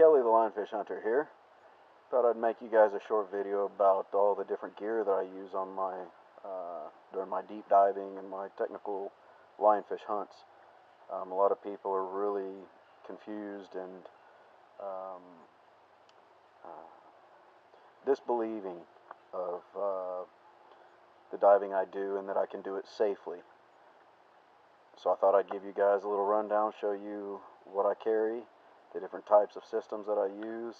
Kelly the Lionfish Hunter here. Thought I'd make you guys a short video about all the different gear that I use on my during my deep diving and my technical lionfish hunts. A lot of people are really confused and disbelieving of the diving I do and that I can do it safely. So I thought I'd give you guys a little rundown, show you what I carry, the different types of systems that I use,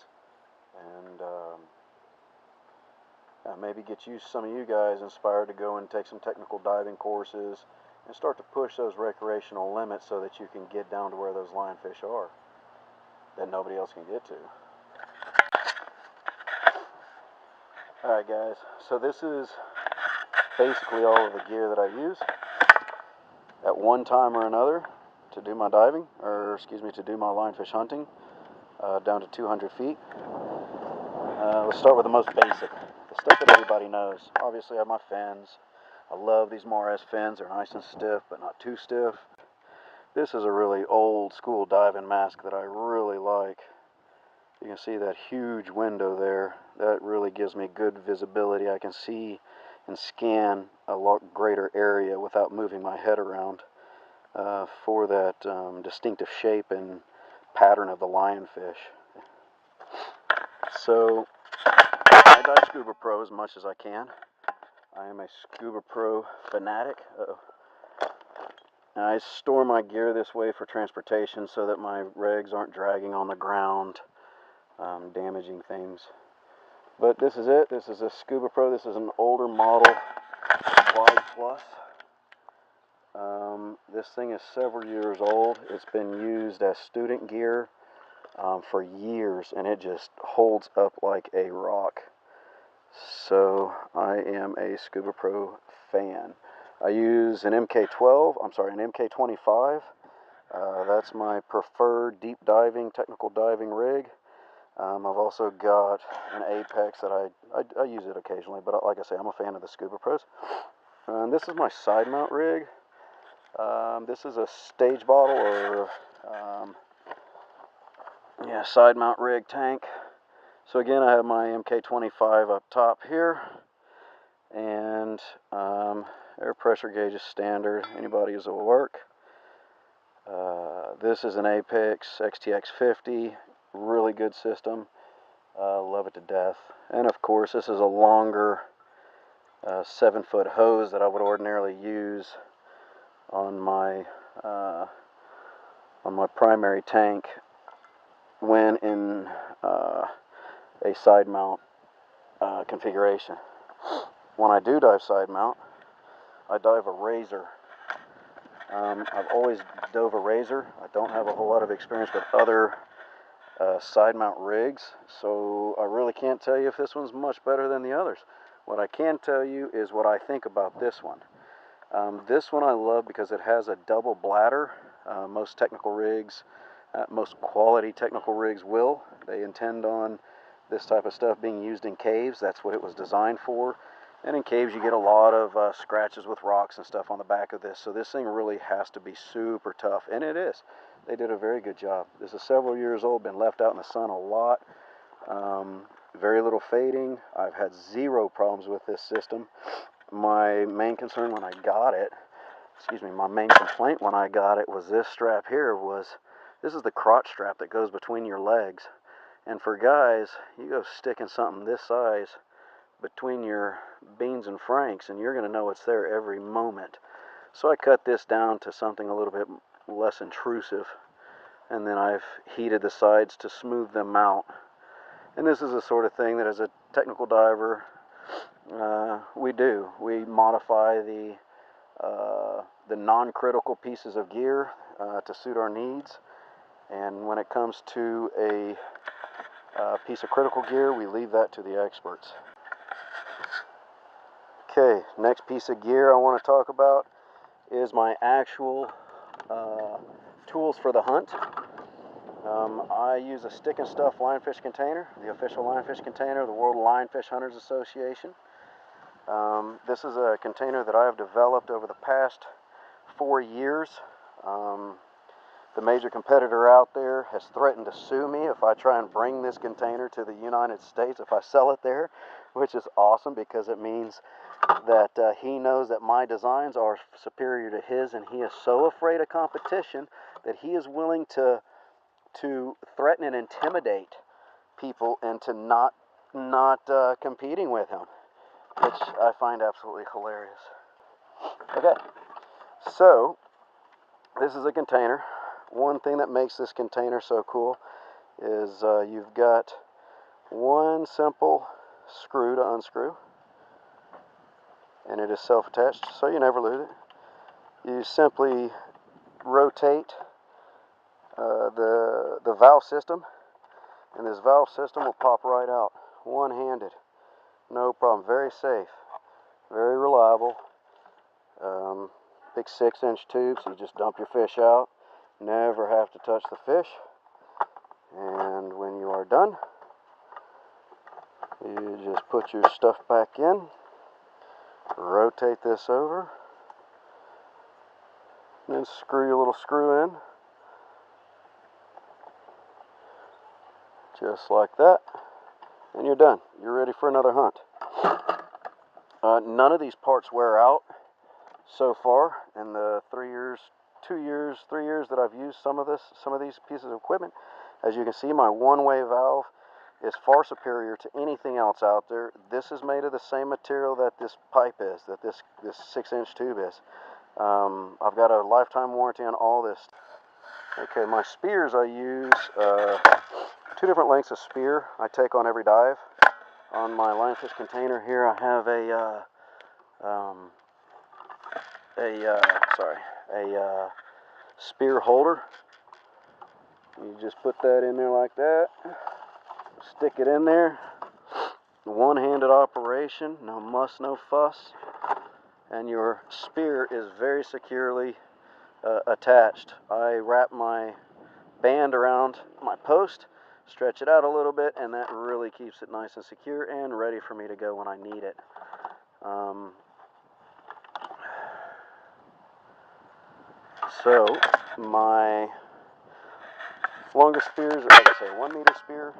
and maybe get some of you guys inspired to go and take some technical diving courses and start to push those recreational limits so that you can get down to where those lionfish are that nobody else can get to. Alright guys, so this is basically all of the gear that I use at one time or another to do my diving, or excuse me, to do my lionfish hunting down to 200 feet. Let's start with the most basic, the stuff that everybody knows. Obviously I have my fins. I love these Mars fins. They're nice and stiff, but not too stiff. This is a really old school diving mask that I really like. You can see that huge window there. That really gives me good visibility. I can see and scan a lot greater area without moving my head around for that distinctive shape and pattern of the lionfish. So I dive Scuba Pro as much as I can. I am a Scuba Pro fanatic. I store my gear this way for transportation so that my regs aren't dragging on the ground, damaging things. But this is it. This is a Scuba Pro. This is an older model, Wide Plus. This thing is several years old. It's been used as student gear for years, and it just holds up like a rock. So I am a Scuba Pro fan. I use an MK25. That's my preferred deep diving, technical diving rig. I've also got an Apex that I use it occasionally, but like I say, I'm a fan of the Scuba Pros. And this is my side mount rig. This is a stage bottle or side mount rig tank. So again, I have my MK25 up top here, and air pressure gauge is standard. Anybody's will work. This is an Apex XTX50, really good system. Love it to death. And of course, this is a longer 7-foot hose that I would ordinarily use on my primary tank when in a side mount configuration. When I do dive side mount, I dive a Razor. I've always dove a Razor. I don't have a whole lot of experience with other side mount rigs, so I really can't tell you if this one's much better than the others. What I can tell you is what I think about this one. This one I love because it has a double bladder. Most technical rigs, most quality technical rigs will. They intend on this type of stuff being used in caves. That's what it was designed for. And in caves you get a lot of scratches with rocks and stuff on the back of this. So this thing really has to be super tough. And it is. They did a very good job. This is several years old, been left out in the sun a lot. Very little fading. I've had zero problems with this system. My main concern when I got it, my main complaint when I got it was this strap here. This is the crotch strap that goes between your legs. And for guys, you go sticking something this size between your beans and franks and you're going to know it's there every moment. So I cut this down to something a little bit less intrusive, and then I've heated the sides to smooth them out. And this is the sort of thing that as a technical diver we do. We modify the non-critical pieces of gear to suit our needs, and when it comes to a piece of critical gear, we leave that to the experts. Okay, next piece of gear I want to talk about is my actual tools for the hunt. I use a stick and stuff lionfish container, the official lionfish container of the World Lionfish Hunters Association. This is a container that I have developed over the past 4 years. The major competitor out there has threatened to sue me if I try and bring this container to the United States, if I sell it there, which is awesome because it means that he knows that my designs are superior to his, and he is so afraid of competition that he is willing to threaten and intimidate people into not competing with him, which I find absolutely hilarious. Okay, so this is a container. One thing that makes this container so cool is you've got one simple screw to unscrew, and it is self-attached, so you never lose it. You simply rotate the valve system, and this valve system will pop right out, one-handed, no problem. Very safe, very reliable. Big 6-inch tube, so you just dump your fish out. Never have to touch the fish. And when you are done, you just put your stuff back in, rotate this over, and then screw your little screw in, just like that, and you're done. You're ready for another hunt. None of these parts wear out so far in the 3 years that I've used some of these pieces of equipment. As you can see, my one-way valve is far superior to anything else out there. This is made of the same material that this pipe is, that this 6-inch tube is. I've got a lifetime warranty on all this. Okay, my spears, I use 2 different lengths of spear I take on every dive. On my Lionfish container here, I have a spear holder. You just put that in there like that, stick it in there, one-handed operation, no muss, no fuss, and your spear is very securely attached. I wrap my band around my post, stretch it out a little bit, and that really keeps it nice and secure and ready for me to go when I need it. So my longer spears, like I say, 1 meter spear.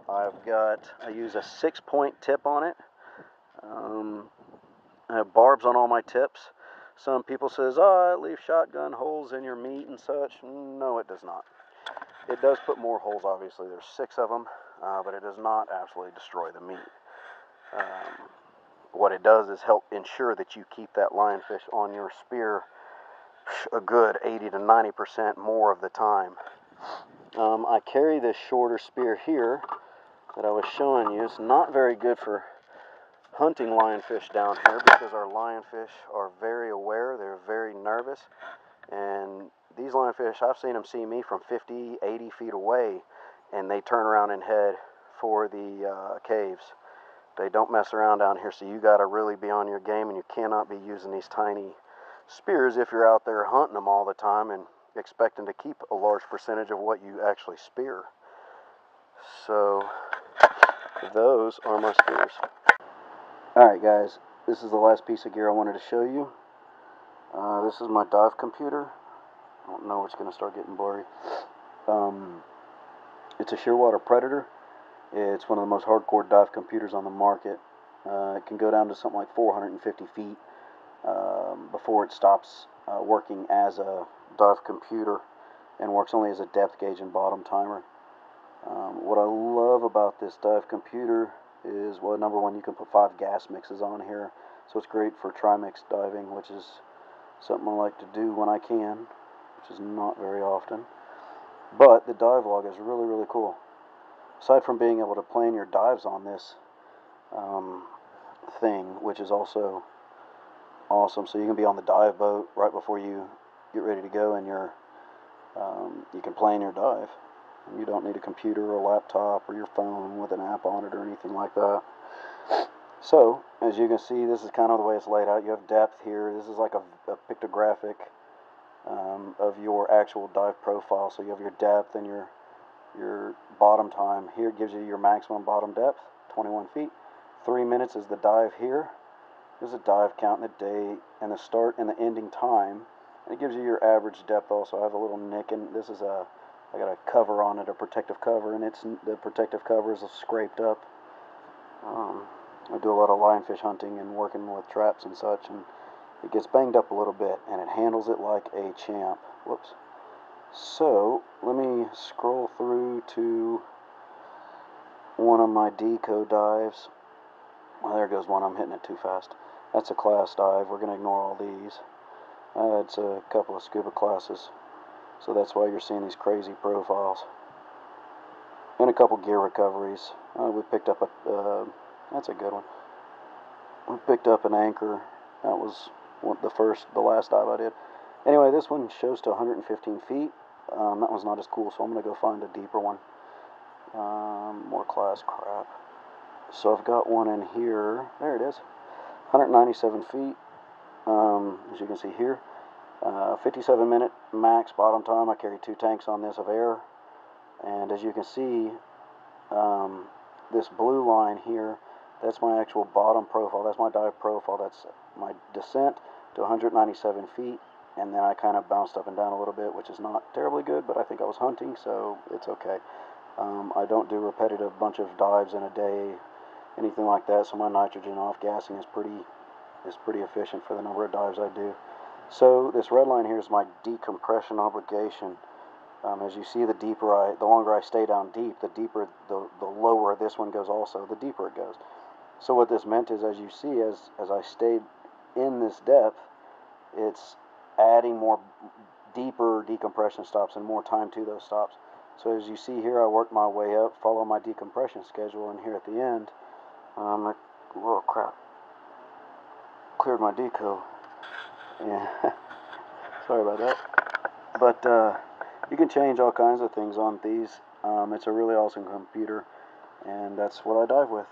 I use a 6-point tip on it. I have barbs on all my tips. Some people says, oh, it leaves shotgun holes in your meat and such. No, it does not. It does put more holes, obviously. There's 6 of them, but it does not absolutely destroy the meat. What it does is help ensure that you keep that lionfish on your spear a good 80 to 90% more of the time. I carry this shorter spear here that I was showing you. It's not very good for hunting lionfish down here because our lionfish are very aware. They're very nervous, and these lionfish, I've seen them see me from 50, 80 feet away, and they turn around and head for the caves. They don't mess around down here, so you got to really be on your game, and you cannot be using these tiny spears if you're out there hunting them all the time and expecting to keep a large percentage of what you actually spear. So those are my spears. Alright guys, this is the last piece of gear I wanted to show you. This is my dive computer. I don't know, it's going to start getting blurry. It's a Shearwater Predator. It's one of the most hardcore dive computers on the market. It can go down to something like 450 feet before it stops working as a dive computer and works only as a depth gauge and bottom timer. What I love about this dive computer is, well, number one, you can put 5 gas mixes on here, so it's great for trimix diving, which is something I like to do when I can, which is not very often. But the dive log is really, really cool. Aside from being able to plan your dives on this thing, which is also awesome, so you can be on the dive boat right before you get ready to go, and you can plan your dive. You don't need a computer or a laptop or your phone with an app on it or anything like that. So, as you can see, this is kind of the way it's laid out. You have depth here. This is like a pictographic of your actual dive profile. So you have your depth and your bottom time. Here it gives you your maximum bottom depth, 21 feet. 3 minutes is the dive here. There's a dive count and the date and the start and the ending time And it gives you your average depth also. I have a little nick, and this is I got a cover on it, a protective cover, and the protective cover is scraped up. I do a lot of lionfish hunting and working with traps and such, and it gets banged up a little bit, and it handles it like a champ. Whoops. So, let me scroll through to one of my deco dives. Well, there goes one. I'm hitting it too fast. That's a class dive. We're going to ignore all these. It's a couple of scuba classes, so that's why you're seeing these crazy profiles. And a couple gear recoveries. We picked up that's a good one. We picked up an anchor. That was the last dive I did. Anyway, this one shows to 115 feet. That one's not as cool, so I'm going to go find a deeper one. More class crap. So I've got one in here. There it is. 197 feet. As you can see here. 57-minute max bottom time. I carry 2 tanks on this of air. And as you can see, this blue line here, that's my actual bottom profile. That's my dive profile. That's my descent to 197 feet. And then I kind of bounced up and down a little bit, which is not terribly good, but I think I was hunting, so it's okay. I don't do repetitive bunch of dives in a day, anything like that, so my nitrogen off-gassing is pretty efficient for the number of dives I do. So this red line here is my decompression obligation. As you see, the longer I stay down deep, the lower this one goes also, the deeper it goes. So what this meant is, as you see, as I stayed in this depth, it's adding more deeper decompression stops and more time to those stops. So as you see here, I worked my way up, follow my decompression schedule, and here at the end, oh crap, cleared my deco. Yeah, sorry about that. But you can change all kinds of things on these. It's a really awesome computer, and that's what I dive with.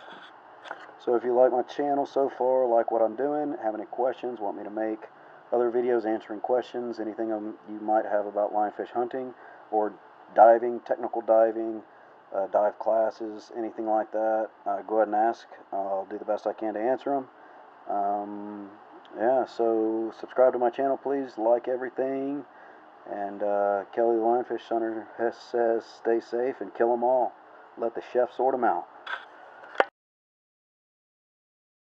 So if you like my channel so far, like what I'm doing, have any questions, want me to make other videos answering questions, anything you might have about lionfish hunting or diving, technical diving, dive classes, anything like that, go ahead and ask. I'll do the best I can to answer them. Yeah, so subscribe to my channel, please, like everything. And Kelly the Lionfish Hunter says, stay safe and kill them all. Let the chef sort them out.